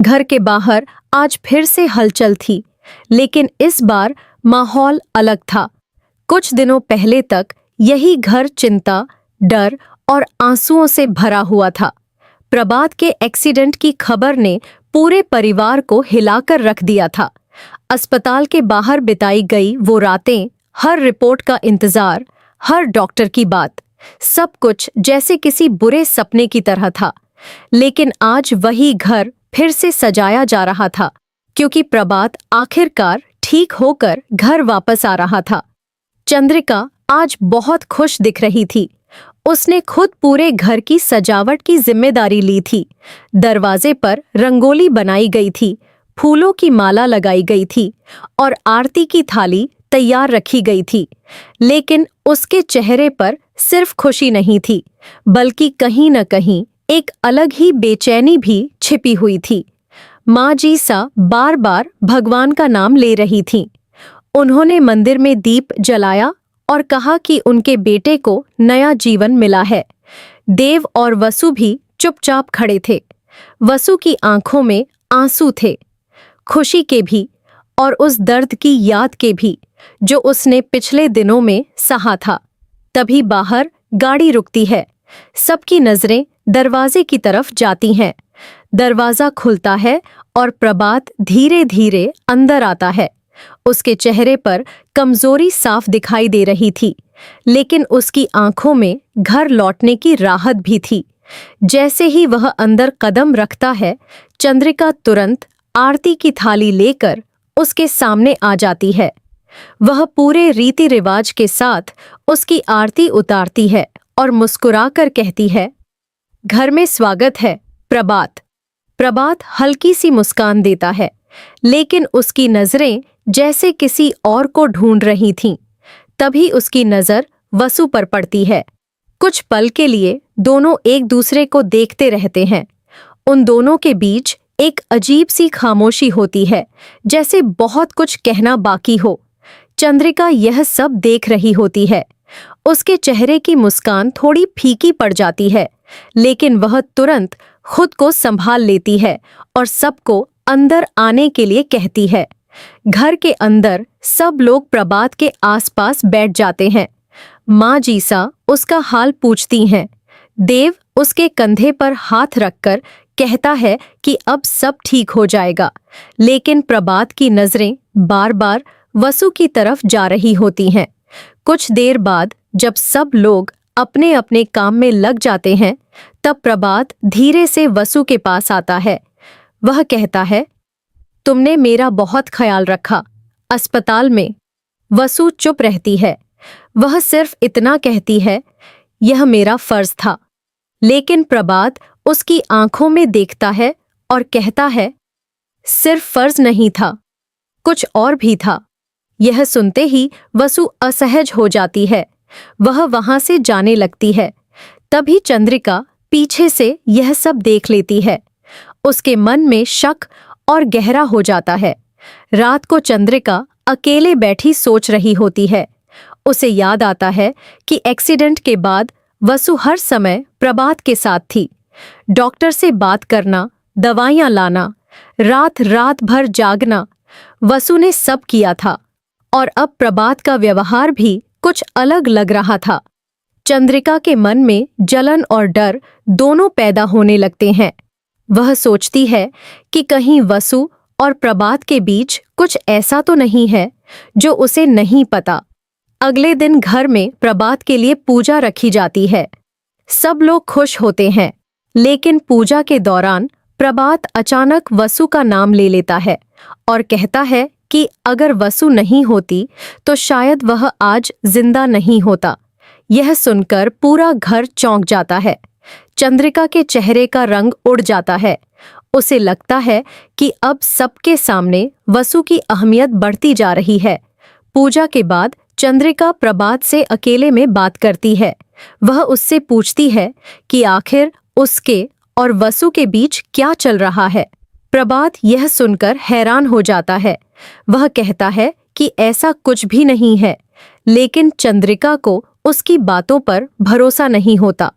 घर के बाहर आज फिर से हलचल थी, लेकिन इस बार माहौल अलग था। कुछ दिनों पहले तक यही घर चिंता, डर और आंसुओं से भरा हुआ था। प्रभात के एक्सीडेंट की खबर ने पूरे परिवार को हिलाकर रख दिया था। अस्पताल के बाहर बिताई गई वो रातें, हर रिपोर्ट का इंतजार, हर डॉक्टर की बात, सब कुछ जैसे किसी बुरे सपने की तरह था। लेकिन आज वही घर फिर से सजाया जा रहा था, क्योंकि प्रभात आखिरकार ठीक होकर घर वापस आ रहा था। चंद्रिका आज बहुत खुश दिख रही थी। उसने खुद पूरे घर की सजावट की जिम्मेदारी ली थी। दरवाजे पर रंगोली बनाई गई थी, फूलों की माला लगाई गई थी और आरती की थाली तैयार रखी गई थी। लेकिन उसके चेहरे पर सिर्फ खुशी नहीं थी, बल्कि कहीं न कहीं एक अलग ही बेचैनी भी छिपी हुई थी। माँ जीसा बार बार भगवान का नाम ले रही थीं। उन्होंने मंदिर में दीप जलाया और कहा कि उनके बेटे को नया जीवन मिला है। देव और वसु भी चुपचाप खड़े थे। वसु की आंखों में आंसू थे, खुशी के भी और उस दर्द की याद के भी जो उसने पिछले दिनों में सहा था। तभी बाहर गाड़ी रुकती है। सबकी नजरें दरवाजे की तरफ जाती हैं। दरवाजा खुलता है और प्रभात धीरे धीरे अंदर आता है। उसके चेहरे पर कमजोरी साफ दिखाई दे रही थी, लेकिन उसकी आंखों में घर लौटने की राहत भी थी। जैसे ही वह अंदर कदम रखता है, चंद्रिका तुरंत आरती की थाली लेकर उसके सामने आ जाती है। वह पूरे रीति रिवाज के साथ उसकी आरती उतारती है और मुस्कुराकर कहती है, घर में स्वागत है प्रभात। प्रभात हल्की सी मुस्कान देता है, लेकिन उसकी नजरें जैसे किसी और को ढूंढ रही थीं। तभी उसकी नजर वसु पर पड़ती है। कुछ पल के लिए दोनों एक दूसरे को देखते रहते हैं। उन दोनों के बीच एक अजीब सी खामोशी होती है, जैसे बहुत कुछ कहना बाकी हो। चंद्रिका यह सब देख रही होती है। उसके चेहरे की मुस्कान थोड़ी फीकी पड़ जाती है, लेकिन वह तुरंत खुद को संभाल लेती है और सबको अंदर आने के लिए कहती है। घर के अंदर सब लोग प्रभात के आसपास बैठ जाते हैं। माँ जीसा उसका हाल पूछती हैं। देव उसके कंधे पर हाथ रखकर कहता है कि अब सब ठीक हो जाएगा, लेकिन प्रभात की नजरें बार बार वसु की तरफ जा रही होती हैं। कुछ देर बाद जब सब लोग अपने अपने काम में लग जाते हैं, तब प्रभात धीरे से वसु के पास आता है। वह कहता है, तुमने मेरा बहुत ख्याल रखा अस्पताल में। वसु चुप रहती है। वह सिर्फ इतना कहती है, यह मेरा फर्ज था। लेकिन प्रभात उसकी आंखों में देखता है और कहता है, सिर्फ फर्ज नहीं था, कुछ और भी था। यह सुनते ही वसु असहज हो जाती है। वह वहां से जाने लगती है। तभी चंद्रिका पीछे से यह सब देख लेती है। उसके मन में शक और गहरा हो जाता है। रात को चंद्रिका अकेले बैठी सोच रही होती है। उसे याद आता है कि एक्सीडेंट के बाद वसु हर समय प्रभात के साथ थी। डॉक्टर से बात करना, दवाइयां लाना, रात रात भर जागना, वसु ने सब किया था। और अब प्रभात का व्यवहार भी कुछ अलग लग रहा था। चंद्रिका के मन में जलन और डर दोनों पैदा होने लगते हैं। वह सोचती है कि कहीं वसु और प्रभात के बीच कुछ ऐसा तो नहीं है जो उसे नहीं पता। अगले दिन घर में प्रभात के लिए पूजा रखी जाती है। सब लोग खुश होते हैं, लेकिन पूजा के दौरान प्रभात अचानक वसु का नाम ले लेता है और कहता है कि अगर वसु नहीं होती तो शायद वह आज जिंदा नहीं होता। यह सुनकर पूरा घर चौंक जाता है। चंद्रिका के चेहरे का रंग उड़ जाता है। उसे लगता है कि अब सबके सामने वसु की अहमियत बढ़ती जा रही है। पूजा के बाद चंद्रिका प्रभात से अकेले में बात करती है। वह उससे पूछती है कि आखिर उसके और वसु के बीच क्या चल रहा है। प्रभात यह सुनकर हैरान हो जाता है। वह कहता है कि ऐसा कुछ भी नहीं है, लेकिन चंद्रिका को उसकी बातों पर भरोसा नहीं होता।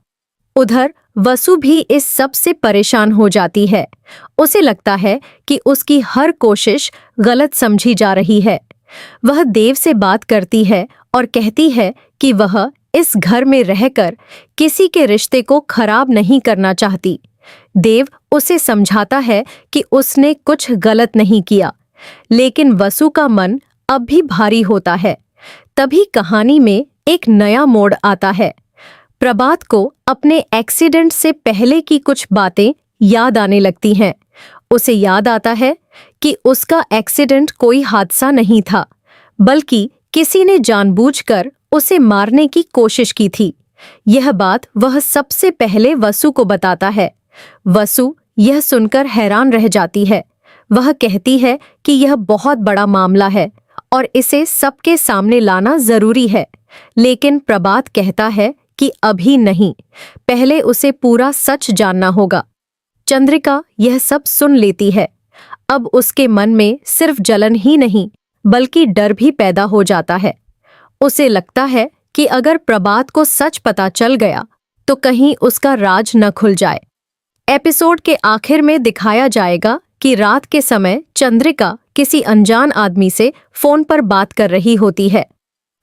उधर वसु भी इस सब से परेशान हो जाती है। उसे लगता है कि उसकी हर कोशिश गलत समझी जा रही है। वह देव से बात करती है और कहती है कि वह इस घर में रहकर किसी के रिश्ते को खराब नहीं करना चाहती। देव उसे समझाता है कि उसने कुछ गलत नहीं किया, लेकिन वसु का मन अब भी भारी होता है। तभी कहानी में एक नया मोड़ आता है। प्रभात को अपने एक्सीडेंट से पहले की कुछ बातें याद आने लगती हैं। उसे याद आता है कि उसका एक्सीडेंट कोई हादसा नहीं था, बल्कि किसी ने जानबूझकर उसे मारने की कोशिश की थी। यह बात वह सबसे पहले वसु को बताता है। वसु यह सुनकर हैरान रह जाती है। वह कहती है कि यह बहुत बड़ा मामला है और इसे सबके सामने लाना जरूरी है, लेकिन प्रभात कहता है कि अभी नहीं, पहले उसे पूरा सच जानना होगा। चंद्रिका यह सब सुन लेती है। अब उसके मन में सिर्फ जलन ही नहीं, बल्कि डर भी पैदा हो जाता है। उसे लगता है कि अगर प्रभात को सच पता चल गया तो कहीं उसका राज न खुल जाए। एपिसोड के आखिर में दिखाया जाएगा कि रात के समय चंद्रिका किसी अनजान आदमी से फोन पर बात कर रही होती है।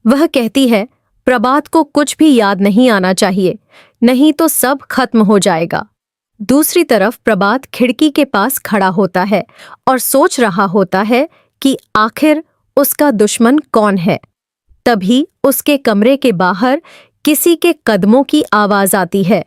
वह कहती है प्रभात को कुछ भी याद नहीं आना चाहिए, नहीं तो सब खत्म हो जाएगा। दूसरी तरफ प्रभात खिड़की के पास खड़ा होता है और सोच रहा होता है कि आखिर उसका दुश्मन कौन है। तभी उसके कमरे के बाहर किसी के कदमों की आवाज आती है।